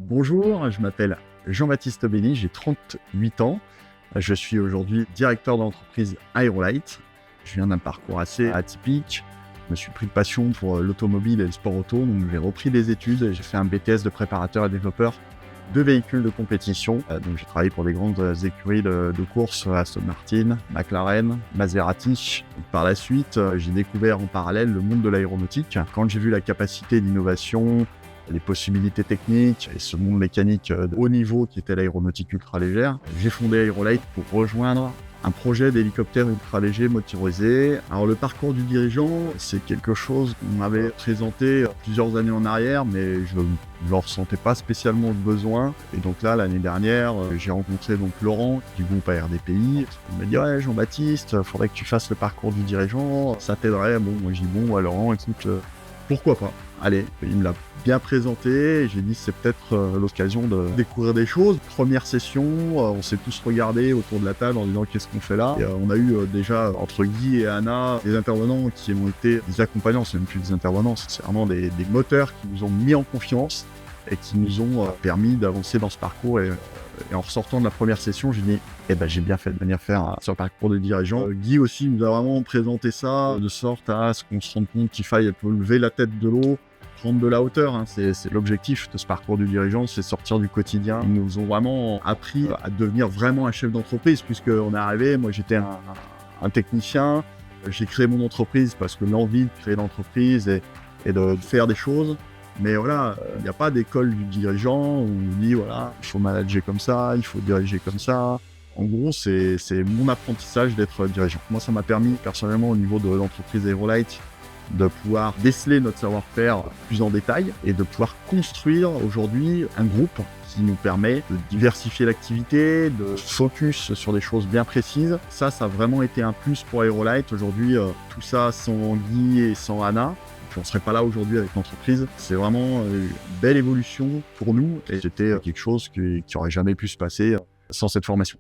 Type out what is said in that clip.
Bonjour, je m'appelle Jean-Baptiste Bény, j'ai 38 ans. Je suis aujourd'hui directeur d'entreprise Aerolite. Je viens d'un parcours assez atypique. Je me suis pris de passion pour l'automobile et le sport auto, donc j'ai repris des études et j'ai fait un BTS de préparateur et développeur de véhicules de compétition. Donc j'ai travaillé pour des grandes écuries de course, Aston Martin, McLaren, Maserati. Par la suite, j'ai découvert en parallèle le monde de l'aéronautique. Quand j'ai vu la capacité d'innovation, les possibilités techniques et ce monde mécanique de haut niveau qui était l'aéronautique ultra légère, j'ai fondé Aerolite pour rejoindre un projet d'hélicoptère ultra léger motorisé. Alors le parcours du dirigeant, c'est quelque chose qu'on m'avait présenté plusieurs années en arrière, mais je ne ressentais pas spécialement le besoin. Et donc là, l'année dernière, j'ai rencontré donc Laurent du groupe ARDPI. Il m'a dit « Ouais, Jean-Baptiste, faudrait que tu fasses le parcours du dirigeant, ça t'aiderait. » Bon, moi j'ai dit « Bon, Laurent, écoute, pourquoi pas ?» Allez, il me l'a bien présenté et j'ai dit c'est peut-être l'occasion de découvrir des choses. Première session, on s'est tous regardés autour de la table en disant qu'est-ce qu'on fait là. Et, on a eu déjà entre Guy et Anna des intervenants qui ont été des accompagnants, c'est même plus des intervenants, c'est vraiment des moteurs qui nous ont mis en confiance et qui nous ont permis d'avancer dans ce parcours. Et en ressortant de la première session, j'ai dit j'ai bien fait de venir faire ce parcours de dirigeant. Guy aussi nous a vraiment présenté ça de sorte à ce qu'on se rende compte qu'il faille lever la tête de l'eau, prendre de la hauteur, c'est l'objectif de ce parcours du dirigeant, c'est sortir du quotidien. Ils nous ont vraiment appris à devenir vraiment un chef d'entreprise, puisqu'on est arrivé, moi j'étais un technicien, j'ai créé mon entreprise parce que l'envie de créer l'entreprise et de faire des choses. Mais voilà, il n'y a pas d'école du dirigeant où on dit voilà, il faut manager comme ça, il faut diriger comme ça. En gros, c'est mon apprentissage d'être dirigeant. Moi, ça m'a permis personnellement au niveau de l'entreprise Aerolite de pouvoir déceler notre savoir-faire plus en détail et de pouvoir construire aujourd'hui un groupe qui nous permet de diversifier l'activité, de focus sur des choses bien précises. Ça a vraiment été un plus pour Aerolite. Aujourd'hui, tout ça sans Guy et sans Anna, on ne serait pas là aujourd'hui avec l'entreprise. C'est vraiment une belle évolution pour nous et c'était quelque chose qui n'aurait jamais pu se passer sans cette formation.